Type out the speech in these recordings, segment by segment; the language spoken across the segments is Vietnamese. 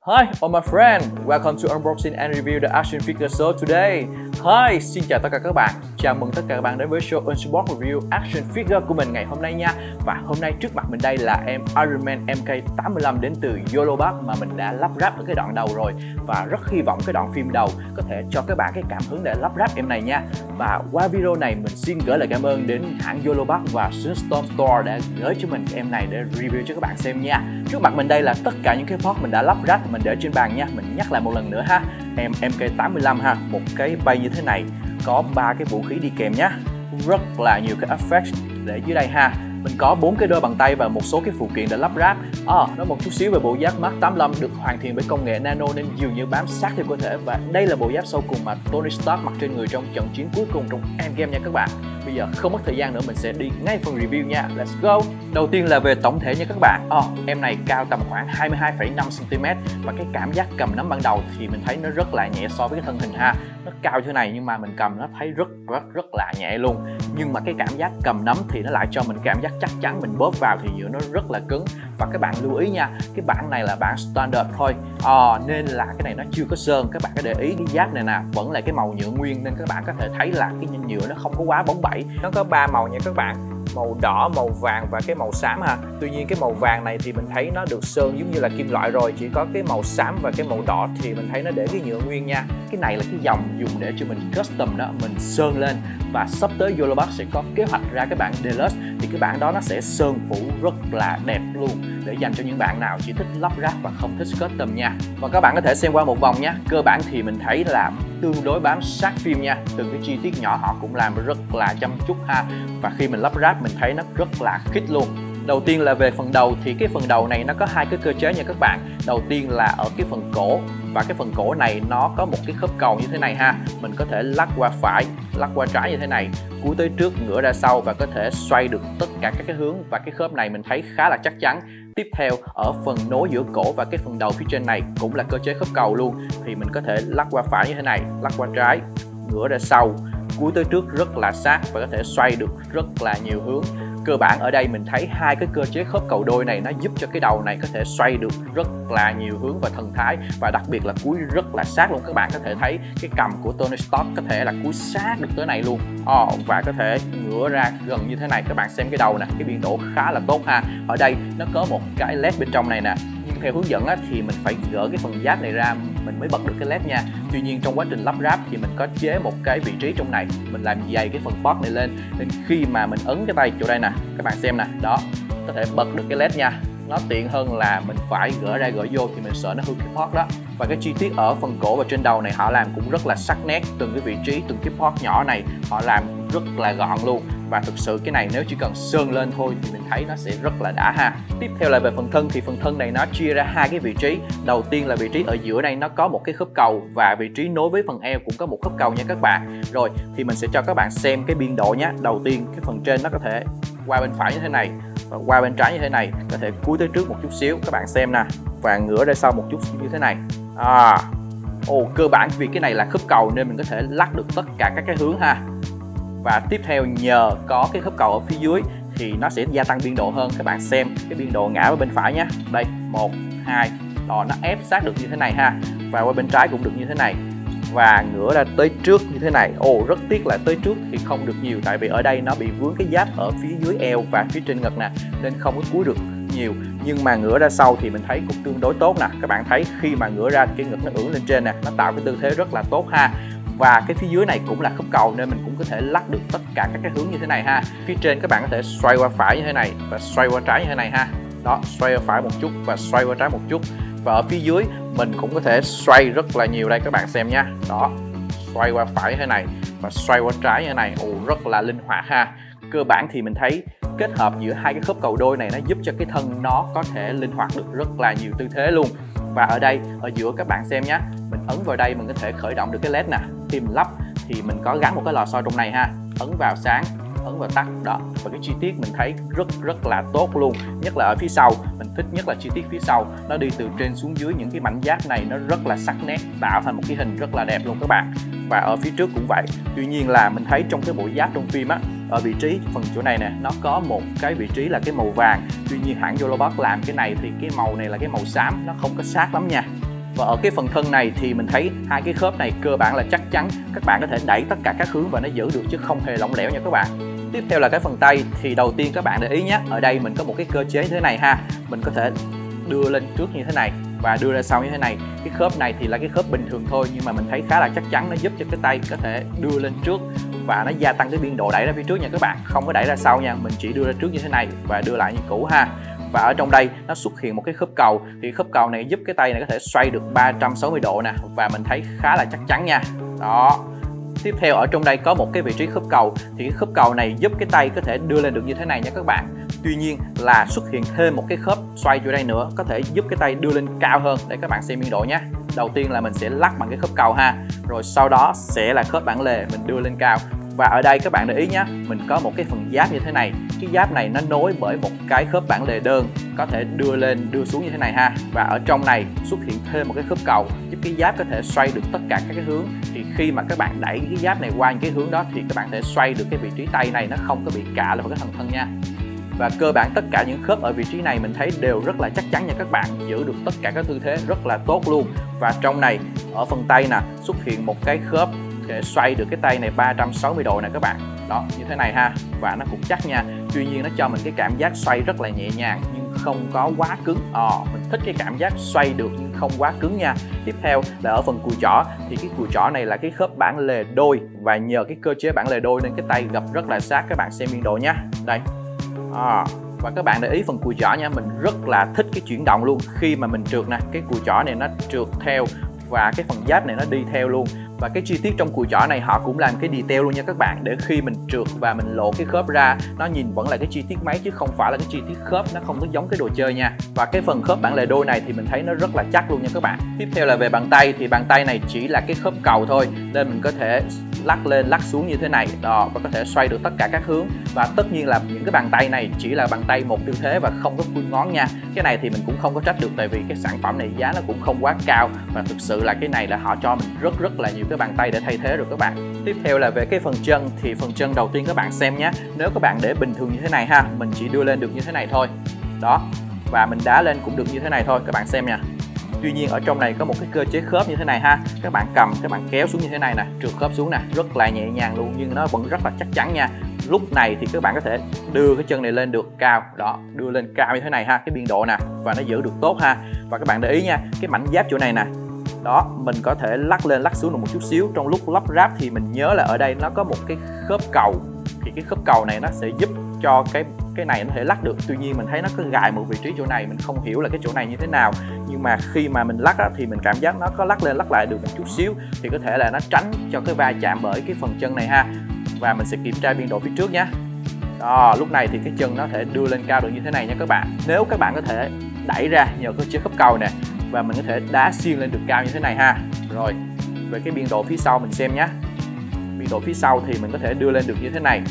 Hi, all my friend. Welcome to unboxing and review the action figure show today. Hi, xin chào tất cả các bạn. Chào mừng tất cả các bạn đến với show Unbox Review Action Figure của mình ngày hôm nay nha. Và hôm nay trước mặt mình đây là em Iron Man MK85 đến từ Yolobox mà mình đã lắp ráp ở cái đoạn đầu rồi. Và rất hy vọng cái đoạn phim đầu có thể cho các bạn cái cảm hứng để lắp ráp em này nha. Và qua video này mình xin gửi lời cảm ơn đến hãng Yolobox và Sunstorm Store đã gửi cho mình em này để review cho các bạn xem nha. Trước mặt mình đây là tất cả những cái part mình đã lắp ráp mình để trên bàn nha. Mình nhắc lại một lần nữa ha. Em MK85 ha, một cái bay như thế này có 3 cái vũ khí đi kèm nhá. Rất là nhiều cái effect để dưới đây ha. Mình có 4 cái đôi bàn tay và một số cái phụ kiện để lắp ráp. Nói một chút xíu về bộ giáp Mark 85 được hoàn thiện bởi công nghệ nano nên dường như bám sát theo cơ thể, và đây là bộ giáp sau cùng mà Tony Stark mặc trên người trong trận chiến cuối cùng trong Endgame nha các bạn. Bây giờ không mất thời gian nữa, mình sẽ đi ngay phần review nha. Let's go. Đầu tiên là về tổng thể nha các bạn. Em này cao tầm khoảng 22,5 cm và cái cảm giác cầm nắm ban đầu thì mình thấy nó rất là nhẹ so với cái thân hình ha. Nó cao như thế này nhưng mà mình cầm nó thấy rất là nhẹ luôn. Nhưng mà cái cảm giác cầm nắm thì nó lại cho mình cảm giác chắc chắn, mình bóp vào thì giữa nó rất là cứng. Và các bạn lưu ý nha, cái bản này là bản standard thôi, nên là cái này nó chưa có sơn. Các bạn có để ý cái giáp này nè, vẫn là cái màu nhựa nguyên nên các bạn có thể thấy là cái nhựa nó không có quá bóng bẩy. Nó có 3 màu nha các bạn, màu đỏ, màu vàng và cái màu xám ha. Tuy nhiên cái màu vàng này thì mình thấy nó được sơn giống như là kim loại rồi, chỉ có cái màu xám và cái màu đỏ thì mình thấy nó để cái nhựa nguyên nha. Cái này là cái dòng dùng để cho mình custom đó, mình sơn lên. Và sắp tới Yolobox sẽ có kế hoạch ra cái bản Deluxe thì cái bản đó nó sẽ sơn phủ rất là đẹp luôn, để dành cho những bạn nào chỉ thích lắp ráp và không thích custom nha. Và các bạn có thể xem qua một vòng nha. Cơ bản thì mình thấy là tương đối bám sát phim nha, từng cái chi tiết nhỏ họ cũng làm rất là chăm chút ha. Và khi mình lắp ráp mình thấy nó rất là khít luôn. Đầu tiên là về phần đầu thì cái phần đầu này nó có hai cái cơ chế nha các bạn. Đầu tiên là ở cái phần cổ, và cái phần cổ này nó có một cái khớp cầu như thế này ha. Mình có thể lắc qua phải, lắc qua trái như thế này, cúi tới trước, ngửa ra sau và có thể xoay được tất cả các cái hướng, và cái khớp này mình thấy khá là chắc chắn. Tiếp theo ở phần nối giữa cổ và cái phần đầu phía trên này cũng là cơ chế khớp cầu luôn, thì mình có thể lắc qua phải như thế này, lắc qua trái, ngửa ra sau, cúi tới trước rất là sát và có thể xoay được rất là nhiều hướng. Cơ bản ở đây mình thấy hai cái cơ chế khớp cầu đôi này nó giúp cho cái đầu này có thể xoay được rất là nhiều hướng và thần thái, và đặc biệt là cúi rất là sát luôn. Các bạn có thể thấy cái cầm của Tony Stark có thể là cúi sát được tới này luôn, và có thể ngửa ra gần như thế này. Các bạn xem cái đầu nè, cái biên độ khá là tốt ha. Ở đây nó có một cái led bên trong này nè, nhưng theo hướng dẫn thì mình phải gỡ cái phần giáp này ra mình mới bật được cái led nha. Tuy nhiên trong quá trình lắp ráp thì mình có chế một cái vị trí trong này, mình làm dày cái phần port này lên, nên khi mà mình ấn cái tay chỗ đây nè, các bạn xem nè, đó, có thể bật được cái led nha. Nó tiện hơn là mình phải gỡ ra gỡ vô thì mình sợ nó hư cái port đó. Và cái chi tiết ở phần cổ và trên đầu này họ làm cũng rất là sắc nét, từng cái vị trí, từng cái port nhỏ này họ làm rất là gọn luôn. Và thực sự cái này nếu chỉ cần sơn lên thôi thì mình thấy nó sẽ rất là đã ha. Tiếp theo là về phần thân thì phần thân này nó chia ra hai cái vị trí. Đầu tiên là vị trí ở giữa đây nó có một cái khớp cầu, và vị trí nối với phần eo cũng có một khớp cầu nha các bạn. Rồi thì mình sẽ cho các bạn xem cái biên độ nhé. Đầu tiên cái phần trên nó có thể qua bên phải như thế này và qua bên trái như thế này, có thể cúi tới trước một chút xíu, các bạn xem nè, và ngửa ra sau một chút như thế này. Cơ bản vì cái này là khớp cầu nên mình có thể lắc được tất cả các cái hướng ha. Và tiếp theo nhờ có cái khớp cầu ở phía dưới thì nó sẽ gia tăng biên độ hơn. Các bạn xem cái biên độ ngã ở bên phải nhé. Đây, 1, 2, đó, nó ép sát được như thế này ha. Và qua bên trái cũng được như thế này. Và ngửa ra tới trước như thế này. Rất tiếc là tới trước thì không được nhiều, tại vì ở đây nó bị vướng cái giáp ở phía dưới eo và phía trên ngực nè, nên không có cúi được nhiều. Nhưng mà ngửa ra sau thì mình thấy cũng tương đối tốt nè. Các bạn thấy khi mà ngửa ra thì cái ngực nó ưỡn lên trên nè, nó tạo cái tư thế rất là tốt ha. Và cái phía dưới này cũng là khớp cầu nên mình cũng có thể lắc được tất cả các cái hướng như thế này ha. Phía trên các bạn có thể xoay qua phải như thế này và xoay qua trái như thế này ha. Đó, xoay qua phải một chút và xoay qua trái một chút. Và ở phía dưới mình cũng có thể xoay rất là nhiều đây, các bạn xem nha. Đó, xoay qua phải như thế này và xoay qua trái như thế này. Rất là linh hoạt ha. Cơ bản thì mình thấy kết hợp giữa hai cái khớp cầu đôi này nó giúp cho cái thân nó có thể linh hoạt được rất là nhiều tư thế luôn. Và ở đây ở giữa các bạn xem nhé, mình ấn vào đây mình có thể khởi động được cái led nè. Khi mình lắp thì mình có gắn một cái lò xo trong này ha, ấn vào sáng, ấn vào tắt đó. Và cái chi tiết mình thấy rất là tốt luôn, nhất là ở phía sau. Mình thích nhất là chi tiết phía sau, nó đi từ trên xuống dưới, những cái mảnh giáp này nó rất là sắc nét, tạo thành một cái hình rất là đẹp luôn các bạn. Và ở phía trước cũng vậy. Tuy nhiên là mình thấy trong cái bộ giáp trong phim á, ở vị trí phần chỗ này nè, nó có một cái vị trí là cái màu vàng. Tuy nhiên hãng Yolobox làm cái này thì cái màu này là cái màu xám, nó không có sát lắm nha. Và ở cái phần thân này thì mình thấy hai cái khớp này cơ bản là chắc chắn, các bạn có thể đẩy tất cả các hướng và nó giữ được chứ không hề lỏng lẻo nha các bạn. Tiếp theo là cái phần tay, thì đầu tiên các bạn để ý nhé, ở đây mình có một cái cơ chế như thế này ha, mình có thể đưa lên trước như thế này và đưa ra sau như thế này. Cái khớp này thì là cái khớp bình thường thôi, nhưng mà mình thấy khá là chắc chắn, nó giúp cho cái tay có thể đưa lên trước và nó gia tăng cái biên độ đẩy ra phía trước nha các bạn, không có đẩy ra sau nha, mình chỉ đưa ra trước như thế này và đưa lại như cũ ha. Và ở trong đây nó xuất hiện một cái khớp cầu, thì khớp cầu này giúp cái tay này có thể xoay được 360 độ nè, và mình thấy khá là chắc chắn nha. Đó. Tiếp theo ở trong đây có một cái vị trí khớp cầu, thì cái khớp cầu này giúp cái tay có thể đưa lên được như thế này nha các bạn. Tuy nhiên là xuất hiện thêm một cái khớp xoay vô đây nữa, có thể giúp cái tay đưa lên cao hơn, để các bạn xem biên độ nhé. Đầu tiên là mình sẽ lắc bằng cái khớp cầu ha, rồi sau đó sẽ là khớp bản lề mình đưa lên cao. Và ở đây các bạn để ý nhé, mình có một cái phần giáp như thế này. Cái giáp này nó nối bởi một cái khớp bản lề đơn, có thể đưa lên đưa xuống như thế này ha. Và ở trong này xuất hiện thêm một cái khớp cầu, giúp cái giáp có thể xoay được tất cả các cái hướng. Thì khi mà các bạn đẩy cái giáp này qua những cái hướng đó thì các bạn sẽ xoay được cái vị trí tay này, nó không có bị cạ vào cái phần thân nha. Và cơ bản tất cả những khớp ở vị trí này mình thấy đều rất là chắc chắn nha các bạn, giữ được tất cả các tư thế rất là tốt luôn. Và trong này ở phần tay nè, xuất hiện một cái khớp để xoay được cái tay này 360 độ nè các bạn. Đó, như thế này ha, và nó cũng chắc nha. Tuy nhiên nó cho mình cái cảm giác xoay rất là nhẹ nhàng nhưng không có quá cứng. Mình thích cái cảm giác xoay được nhưng không quá cứng nha. Tiếp theo là ở phần cùi chỏ, thì cái cùi chỏ này là cái khớp bản lề đôi, và nhờ cái cơ chế bản lề đôi nên cái tay gập rất là sát. Các bạn xem biên độ nha. Đây. Và các bạn để ý phần cùi chỏ nha, mình rất là thích cái chuyển động luôn. Khi mà mình trượt nè, cái cùi chỏ này nó trượt theo và cái phần giáp này nó đi theo luôn. Và cái chi tiết trong cùi chỏ này họ cũng làm cái detail luôn nha các bạn, để khi mình trượt và mình lộ cái khớp ra, nó nhìn vẫn là cái chi tiết máy chứ không phải là cái chi tiết khớp, nó không có giống cái đồ chơi nha. Và cái phần khớp bản lề đôi này thì mình thấy nó rất là chắc luôn nha các bạn. Tiếp theo là về bàn tay, thì bàn tay này chỉ là cái khớp cầu thôi, nên mình có thể lắc lên lắc xuống như thế này đó, và có thể xoay được tất cả các hướng. Và tất nhiên là những cái bàn tay này chỉ là bàn tay một tư thế và không có phương ngón nha. Cái này thì mình cũng không có trách được, tại vì cái sản phẩm này giá nó cũng không quá cao, và thực sự là cái này là họ cho mình rất là nhiều cái bàn tay để thay thế rồi các bạn. Tiếp theo là về cái phần chân, thì phần chân đầu tiên các bạn xem nhé. Nếu các bạn để bình thường như thế này ha, mình chỉ đưa lên được như thế này thôi. Đó. Và mình đá lên cũng được như thế này thôi, các bạn xem nha. Tuy nhiên ở trong này có một cái cơ chế khớp như thế này ha, các bạn cầm, các bạn kéo xuống như thế này nè, trượt khớp xuống nè, rất là nhẹ nhàng luôn, nhưng nó vẫn rất là chắc chắn nha. Lúc này thì các bạn có thể đưa cái chân này lên được cao, đó, đưa lên cao như thế này ha, cái biên độ nè, và nó giữ được tốt ha. Và các bạn để ý nha, cái mảnh giáp chỗ này nè, đó, mình có thể lắc lên lắc xuống được một chút xíu. Trong lúc lắp ráp thì mình nhớ là ở đây nó có một cái khớp cầu, thì cái khớp cầu này nó sẽ giúp cho cái này nó thể lắc được. Tuy nhiên mình thấy nó có gài một vị trí chỗ này, mình không hiểu là cái chỗ này như thế nào, nhưng mà khi mà mình lắc á, thì mình cảm giác nó có lắc lên lắc lại được một chút xíu, thì có thể là nó tránh cho cái va chạm bởi cái phần chân này ha. Và mình sẽ kiểm tra biên độ phía trước nhé. Đó, lúc này thì cái chân nó thể đưa lên cao được như thế này nha các bạn. Nếu các bạn có thể đẩy ra nhờ cơ chế khớp cầu nè, và mình có thể đá xuyên lên được cao như thế này ha. Rồi, về cái biên độ phía sau mình xem nhé. Biên độ phía sau thì mình có thể đưa lên được như thế này,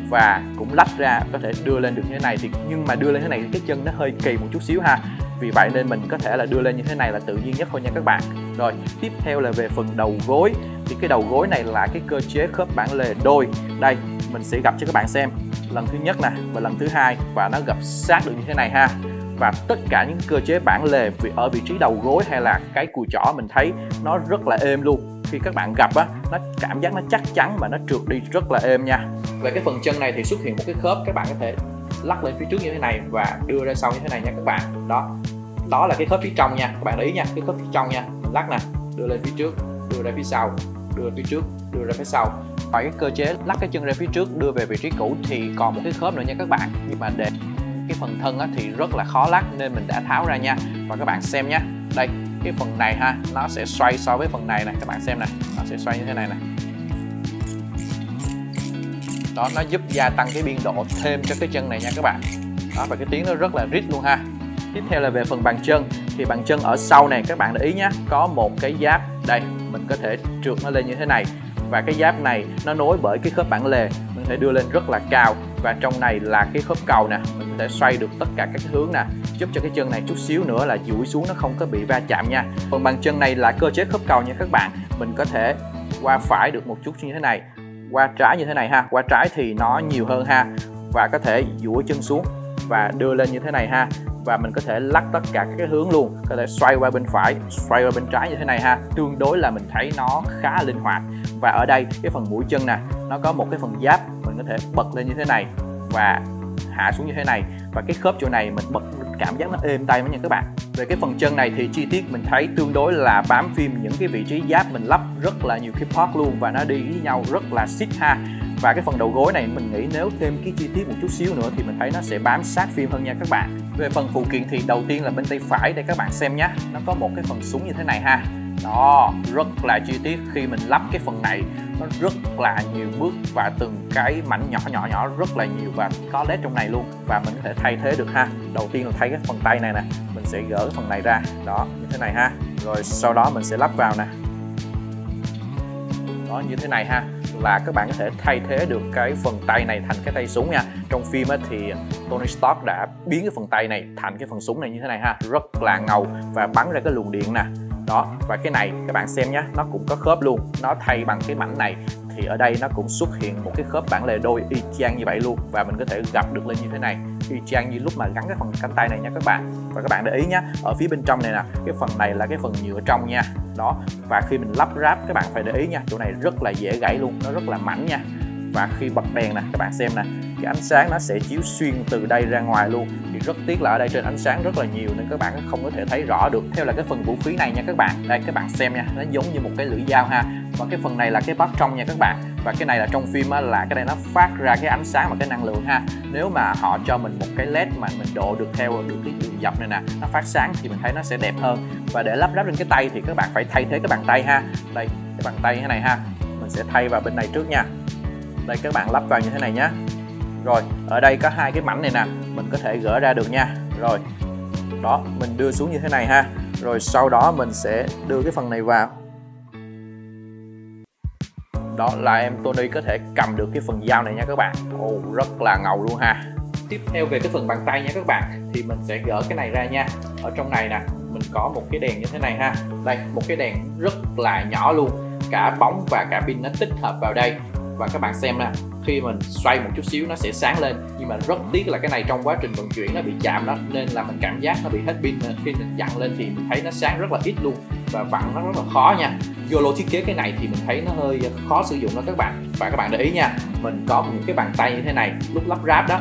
và cũng lách ra có thể đưa lên được như thế này, thì nhưng mà đưa lên thế này thì cái chân nó hơi kỳ một chút xíu ha. Vì vậy nên mình có thể là đưa lên như thế này là tự nhiên nhất thôi nha các bạn. Rồi, tiếp theo là về phần đầu gối, thì cái đầu gối này là cái cơ chế khớp bản lề đôi. Đây, mình sẽ gập cho các bạn xem lần thứ nhất nè và lần thứ hai, và nó gập sát được như thế này ha. Và tất cả những cơ chế bản lề ở vị trí đầu gối hay là cái cùi chỏ mình thấy nó rất là êm luôn. Khi các bạn gặp á, nó cảm giác nó chắc chắn và nó trượt đi rất là êm nha. Về cái phần chân này thì xuất hiện một cái khớp, các bạn có thể lắc lên phía trước như thế này và đưa ra sau như thế này nha các bạn. Đó là cái khớp phía trong nha, các bạn để ý nha, cái khớp phía trong nha. Mình lắc nè, đưa lên phía trước, đưa ra phía sau, đưa ra phía trước, đưa ra phía sau. Ngoài cái cơ chế lắc cái chân ra phía trước đưa về vị trí cũ thì còn một cái khớp nữa nha các bạn. Nhưng mà để cái phần thân á, thì rất là khó lắc nên mình đã tháo ra nha. Và các bạn xem nhé, đây, cái phần này ha, nó sẽ xoay so với phần này nè, các bạn xem nè, nó sẽ xoay như thế này nè. Đó, nó giúp gia tăng cái biên độ thêm cho cái chân này nha các bạn. Đó, và cái tiếng nó rất là rít luôn ha. Tiếp theo là về phần bàn chân, thì bàn chân ở sau này các bạn để ý nhé, có một cái giáp đây, mình có thể trượt nó lên như thế này, và cái giáp này nó nối bởi cái khớp bản lề, mình có thể đưa lên rất là cao. Và trong này là cái khớp cầu nè, mình có thể xoay được tất cả các hướng nè, giúp cho cái chân này chút xíu nữa là duỗi xuống, nó không có bị va chạm nha. Phần bàn chân này là cơ chế khớp cầu nha các bạn, mình có thể qua phải được một chút như thế này, qua trái như thế này ha. Qua trái thì nó nhiều hơn ha, và có thể duỗi chân xuống và đưa lên như thế này ha. và mình có thể lắc tất cả các cái hướng luôn, có thể xoay qua bên phải, xoay qua bên trái như thế này ha. Tương đối là mình thấy nó khá linh hoạt. Và ở đây cái phần mũi chân nè, nó có một cái phần giáp mình có thể bật lên như thế này và hạ xuống như thế này, và cái khớp chỗ này mình bật cảm giác nó êm tay nha các bạn. Về cái phần chân này thì chi tiết mình thấy tương đối là bám phim những cái vị trí giáp mình lắp rất là nhiều cái part luôn, và nó đi với nhau rất là xích ha. Và cái phần đầu gối này mình nghĩ nếu thêm cái chi tiết một chút xíu nữa thì mình thấy nó sẽ bám sát phim hơn nha các bạn. Về phần phụ kiện thì đầu tiên là bên tay phải đây các bạn xem nhé, nó có một cái phần súng như thế này ha. Đó, rất là chi tiết. Khi mình lắp cái phần này nó rất là nhiều bước và từng cái mảnh nhỏ rất là nhiều, và có led trong này luôn, và mình có thể thay thế được ha. Đầu tiên là thay cái phần tay này nè, mình sẽ gỡ cái phần này ra, đó như thế này ha. Rồi sau đó mình sẽ lắp vào nè, đó như thế này ha, là các bạn có thể thay thế được cái phần tay này thành cái tay súng nha. Trong phim thì Tony Stark đã biến cái phần tay này thành cái phần súng này như thế này ha, rất là ngầu và bắn ra cái luồng điện nè. Đó, và cái này các bạn xem nhé, nó cũng có khớp luôn, nó thay bằng cái mảnh này thì ở đây nó cũng xuất hiện một cái khớp bản lề đôi y chang như vậy luôn, và mình có thể gập được lên như thế này, y chang như lúc mà gắn cái phần cánh tay này nha các bạn. Và các bạn để ý nhé, ở phía bên trong này nè, cái phần này là cái phần nhựa trong nha. Đó, và khi mình lắp ráp các bạn phải để ý nha, chỗ này rất là dễ gãy luôn, nó rất là mảnh nha. Và khi bật đèn nè, các bạn xem nè, cái ánh sáng nó sẽ chiếu xuyên từ đây ra ngoài luôn. Thì rất tiếc là ở đây trên ánh sáng rất là nhiều nên các bạn không có thể thấy rõ được. Theo là cái phần vũ khí này nha các bạn, đây các bạn xem nha, nó giống như một cái lưỡi dao ha. Và cái phần này là cái part trong nha các bạn. Và cái này là trong phim là cái này nó phát ra cái ánh sáng và cái năng lượng ha. Nếu mà họ cho mình một cái led mà mình độ được theo được cái đường dọc này nè, nó phát sáng thì mình thấy nó sẽ đẹp hơn. Và để lắp ráp lên cái tay thì các bạn phải thay thế cái bàn tay ha. Đây, cái bàn tay thế này ha, mình sẽ thay vào bên này trước nha. Đây các bạn lắp vào như thế này nhé. Rồi ở đây có hai cái mảnh này nè, mình có thể gỡ ra được nha. Rồi đó, mình đưa xuống như thế này ha. Rồi sau đó mình sẽ đưa cái phần này vào. Đó là em Tony có thể cầm được cái phần dao này nha các bạn. Rất là ngầu luôn ha. Tiếp theo về cái phần bàn tay nha các bạn, thì mình sẽ gỡ cái này ra nha. Ở trong này nè, mình có một cái đèn như thế này ha. Đây, một cái đèn rất là nhỏ luôn, cả bóng và cả pin nó tích hợp vào đây. Và các bạn xem nè, khi mình xoay một chút xíu nó sẽ sáng lên, nhưng mà rất tiếc là cái này trong quá trình vận chuyển nó bị chạm đó, nên là mình cảm giác nó bị hết pin. Khi mình dặn lên thì mình thấy nó sáng rất là ít luôn, và vặn nó rất là khó nha. Yolo thiết kế cái này thì mình thấy nó hơi khó sử dụng đó các bạn. Và các bạn để ý nha, mình có một cái bàn tay như thế này, lúc lắp ráp đó,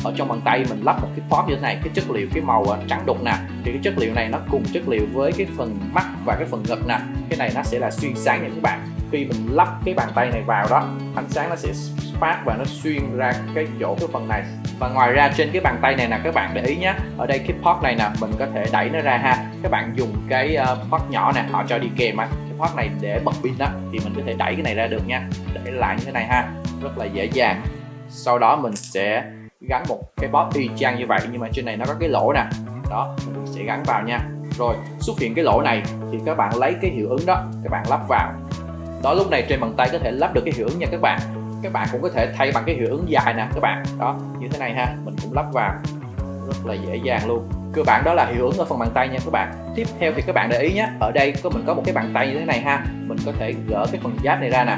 ở trong bàn tay mình lắp một cái pot như thế này, cái chất liệu cái màu trắng đục nè, thì cái chất liệu này nó cùng chất liệu với cái phần mắt và cái phần ngực nè, cái này nó sẽ là xuyên sáng nha các bạn. Khi mình lắp cái bàn tay này vào đó, ánh sáng nó sẽ phát và nó xuyên ra cái chỗ cái phần này. Và ngoài ra trên cái bàn tay này nè, các bạn để ý nhé, ở đây cái pot này nè, mình có thể đẩy nó ra ha. Các bạn dùng cái pot nhỏ nè, họ cho đi kèm á, cái pot này để bật pin đó, thì mình có thể đẩy cái này ra được nha, để lại như thế này ha, rất là dễ dàng. Sau đó mình sẽ gắn một cái pot y chang như vậy, nhưng mà trên này nó có cái lỗ nè, đó mình sẽ gắn vào nha. Rồi xuất hiện cái lỗ này thì các bạn lấy cái hiệu ứng đó, các bạn lắp vào. Đó, lúc này trên bàn tay có thể lắp được cái hiệu ứng nha các bạn. Các bạn cũng có thể thay bằng cái hiệu ứng dài nè các bạn, đó như thế này ha, mình cũng lắp vào rất là dễ dàng luôn. Cơ bản đó là hiệu ứng ở phần bàn tay nha các bạn. Tiếp theo thì các bạn để ý nhé, ở đây mình có một cái bàn tay như thế này ha, mình có thể gỡ cái phần giáp này ra nè,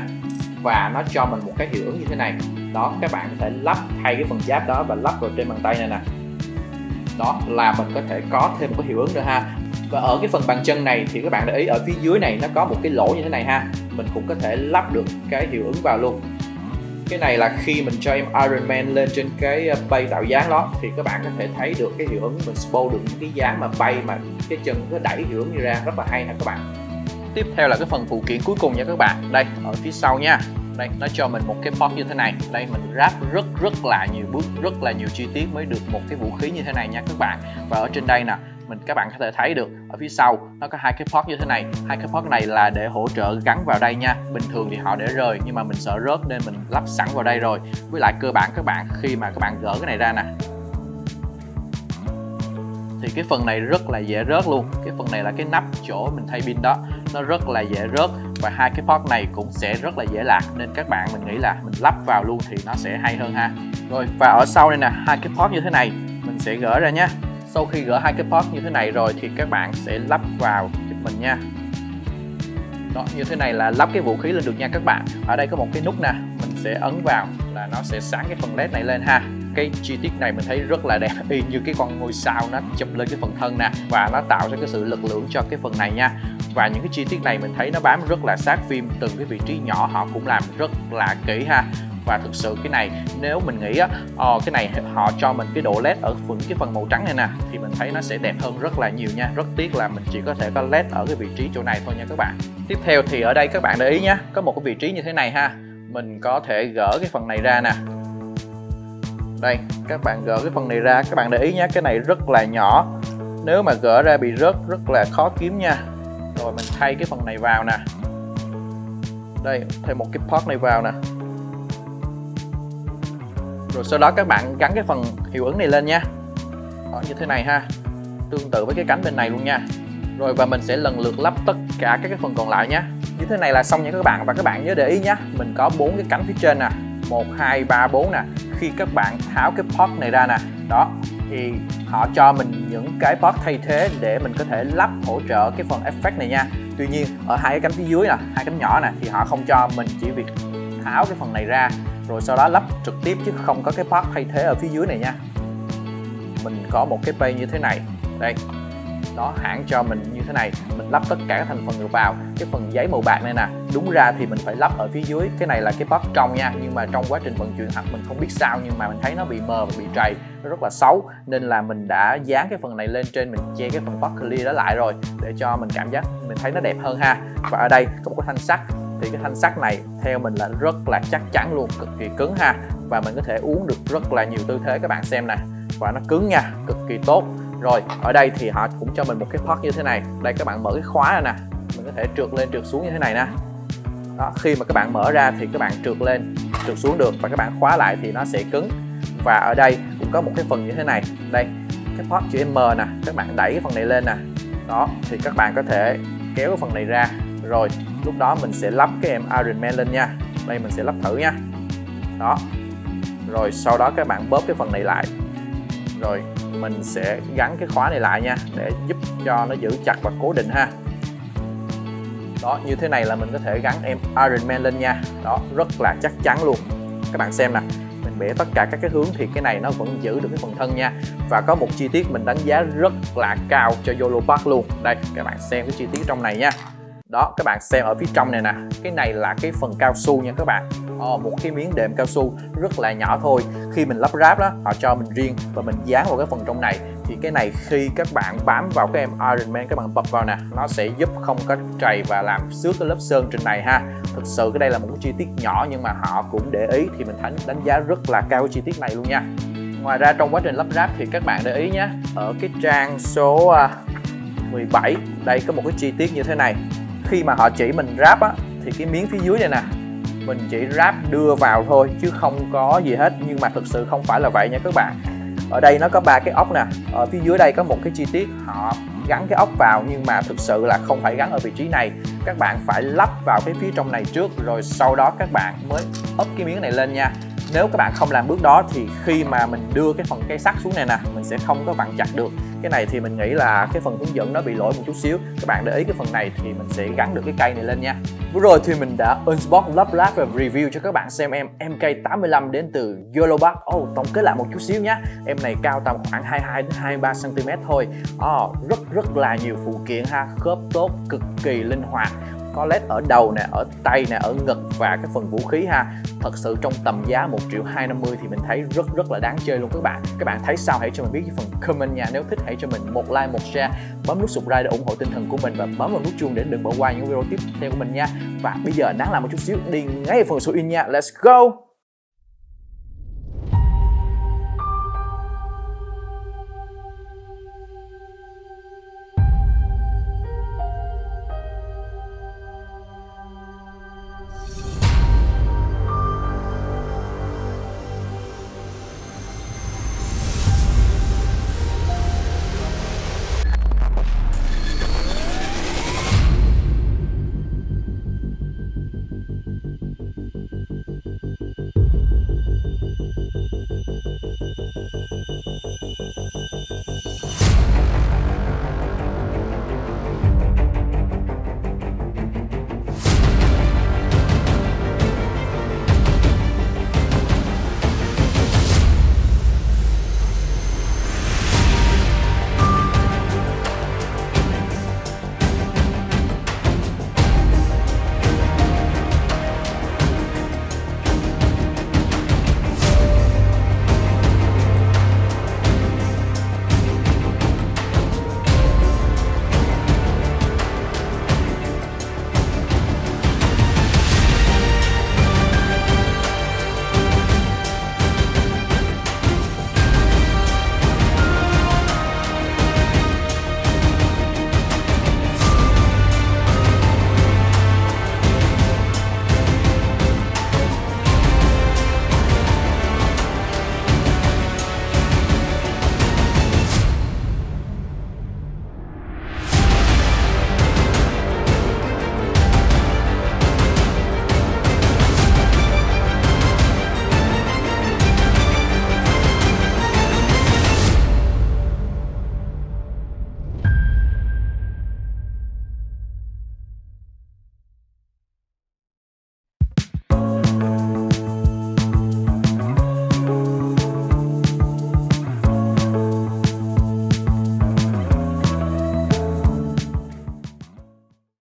và nó cho mình một cái hiệu ứng như thế này. Đó, các bạn có thể lắp thay cái phần giáp đó và lắp vào trên bàn tay này nè. Đó là mình có thể có thêm một cái hiệu ứng nữa ha. Và ở cái phần bàn chân này thì các bạn để ý ở phía dưới này nó có một cái lỗ như thế này ha, mình cũng có thể lắp được cái hiệu ứng vào luôn. Cái này là khi mình cho em Iron Man lên trên cái bay tạo dáng đó, thì các bạn có thể thấy được cái hiệu ứng mình spô được những cái dáng mà bay mà cái chân nó đẩy hiệu ứng như ra, rất là hay ha các bạn. Tiếp theo là cái phần phụ kiện cuối cùng nha các bạn. Đây, ở phía sau nha. Đây, nó cho mình một cái pot như thế này. Đây, mình ráp rất là nhiều bước, rất là nhiều chi tiết mới được một cái vũ khí như thế này nha các bạn. Và ở trên đây nè, các bạn có thể thấy được ở phía sau nó có hai cái pot như thế này. Hai cái pot này là để hỗ trợ gắn vào đây nha. Bình thường thì họ để rời, nhưng mà mình sợ rớt nên mình lắp sẵn vào đây rồi. Với lại cơ bản các bạn, khi mà các bạn gỡ cái này ra nè, thì cái phần này rất là dễ rớt luôn. Cái phần này là cái nắp chỗ mình thay pin đó, nó rất là dễ rớt. Và hai cái pot này cũng sẽ rất là dễ lạc, nên các bạn mình nghĩ là mình lắp vào luôn thì nó sẽ hay hơn ha. Rồi, và ở sau đây nè, hai cái pot như thế này mình sẽ gỡ ra nhé. Sau khi gỡ hai cái pot như thế này rồi thì các bạn sẽ lắp vào giúp mình nha. Đó, như thế này là lắp cái vũ khí lên được nha các bạn. Ở đây có một cái nút nè, mình sẽ ấn vào là nó sẽ sáng cái phần led này lên ha. cái chi tiết này mình thấy rất là đẹp, y như cái con ngôi sao nó chụp lên cái phần thân nè, và nó tạo ra cái sự lực lượng cho cái phần này nha. Và những cái chi tiết này mình thấy nó bám rất là sát phim, từng cái vị trí nhỏ họ cũng làm rất là kỹ ha. Và thực sự cái này nếu mình nghĩ á, cái này họ cho mình cái độ led ở cái phần màu trắng này nè, thì mình thấy nó sẽ đẹp hơn rất là nhiều nha. Rất tiếc là mình chỉ có thể có led ở cái vị trí chỗ này thôi nha các bạn. Tiếp theo thì ở đây các bạn để ý nhé, có một cái vị trí như thế này ha, mình có thể gỡ cái phần này ra nè. Đây, các bạn gỡ cái phần này ra, các bạn để ý nhé, cái này rất là nhỏ, nếu mà gỡ ra bị rớt rất là khó kiếm nha. Rồi mình thay cái phần này vào nè, đây thêm một cái port này vào nè. Rồi sau đó các bạn gắn cái phần hiệu ứng này lên nha. Đó, như thế này ha, tương tự với cái cánh bên này luôn nha. Rồi và mình sẽ lần lượt lắp tất cả các cái phần còn lại nhé. Như thế này là xong nha các bạn. Và các bạn nhớ để ý nhé, mình có 4 cái cánh phía trên nè, 1, 2, 3, 4 nè. Khi các bạn tháo cái port này ra nè, đó thì họ cho mình những cái port thay thế để mình có thể lắp hỗ trợ cái phần effect này nha. Tuy nhiên ở hai cái cánh phía dưới nè, hai cánh nhỏ nè, thì họ không cho mình, chỉ việc tháo cái phần này ra rồi sau đó lắp trực tiếp chứ không có cái port thay thế ở phía dưới này nha. Mình có một cái bay như thế này, đây, đó hãng cho mình như thế này, mình lắp tất cả các thành phần được vào. Cái phần giấy màu bạc này nè, đúng ra thì mình phải lắp ở phía dưới, cái này là cái port trong nha, nhưng mà trong quá trình vận chuyển hạt mình không biết sao nhưng mà mình thấy nó bị mờ và bị trầy, nó rất là xấu, nên là mình đã dán cái phần này lên trên, mình che cái phần port clear đó lại rồi để cho mình cảm giác mình thấy nó đẹp hơn ha. Và ở đây có một cái thanh sắt, thì cái thanh sắt này theo mình là rất là chắc chắn luôn, cực kỳ cứng ha, và mình có thể uốn được rất là nhiều tư thế, các bạn xem nè, và nó cứng nha, cực kỳ tốt. Rồi ở đây thì họ cũng cho mình một cái port như thế này, đây các bạn mở cái khóa ra nè, mình có thể trượt lên trượt xuống như thế này nè. Đó, khi mà các bạn mở ra thì các bạn trượt lên trượt xuống được, và các bạn khóa lại thì nó sẽ cứng. Và ở đây cũng có một cái phần như thế này, đây cái port chữ M nè, các bạn đẩy cái phần này lên nè, đó thì các bạn có thể kéo cái phần này ra, rồi lúc đó mình sẽ lắp cái em Iron Man lên nha. Đây mình sẽ lắp thử nha, đó, rồi sau đó các bạn bóp cái phần này lại, rồi mình sẽ gắn cái khóa này lại nha, để giúp cho nó giữ chặt và cố định ha. Đó, như thế này là mình có thể gắn em Iron Man lên nha. Đó, rất là chắc chắn luôn. Các bạn xem nè, mình bẻ tất cả các cái hướng thì cái này nó vẫn giữ được cái phần thân nha. Và có một chi tiết mình đánh giá rất là cao cho YOLO Park luôn. Đây, các bạn xem cái chi tiết trong này nha. Đó, các bạn xem ở phía trong này nè, cái này là cái phần cao su nha các bạn. Một cái miếng đệm cao su rất là nhỏ thôi. Khi mình lắp ráp đó, họ cho mình riêng và mình dán vào cái phần trong này. Thì cái này khi các bạn bám vào cái em Iron Man, các bạn bập vào nè, nó sẽ giúp không có trầy và làm xước cái lớp sơn trên này ha. Thực sự cái đây là một cái chi tiết nhỏ nhưng mà họ cũng để ý, thì mình đánh giá rất là cao cái chi tiết này luôn nha. Ngoài ra trong quá trình lắp ráp thì các bạn để ý nhé, ở cái trang số 17 đây có một cái chi tiết như thế này. Khi mà họ chỉ mình ráp á, thì cái miếng phía dưới này nè, mình chỉ ráp đưa vào thôi chứ không có gì hết, nhưng mà thực sự không phải là vậy nha các bạn. Ở đây nó có 3 cái ốc nè, ở phía dưới đây có một cái chi tiết họ gắn cái ốc vào, nhưng mà thực sự là không phải gắn ở vị trí này. Các bạn phải lắp vào cái phía trong này trước, rồi sau đó các bạn mới ốp cái miếng này lên nha. Nếu các bạn không làm bước đó thì khi mà mình đưa cái phần cây sắt xuống này nè, mình sẽ không có vặn chặt được. Cái này thì mình nghĩ là cái phần hướng dẫn nó bị lỗi một chút xíu. Các bạn để ý cái phần này thì mình sẽ gắn được cái cây này lên nha. Vừa rồi thì mình đã unbox, lắp ráp và review cho các bạn xem em MK85 đến từ YOLO Park. Tổng kết lại một chút xíu nhé. Em này cao tầm khoảng 22 đến 23 cm thôi. Rất là nhiều phụ kiện ha, khớp tốt, cực kỳ linh hoạt. Có led ở đầu nè, ở tay nè, ở ngực và cái phần vũ khí ha. Thật sự trong tầm giá 1.250.000 thì mình thấy rất là đáng chơi luôn các bạn. Các bạn thấy sao hãy cho mình biết với phần comment nha. Nếu thích hãy cho mình một like, một share, bấm nút subscribe để ủng hộ tinh thần của mình và bấm vào nút chuông để đừng bỏ qua những video tiếp theo của mình nha. Và bây giờ đáng làm một chút xíu, đi ngay phần số in nha. Let's go.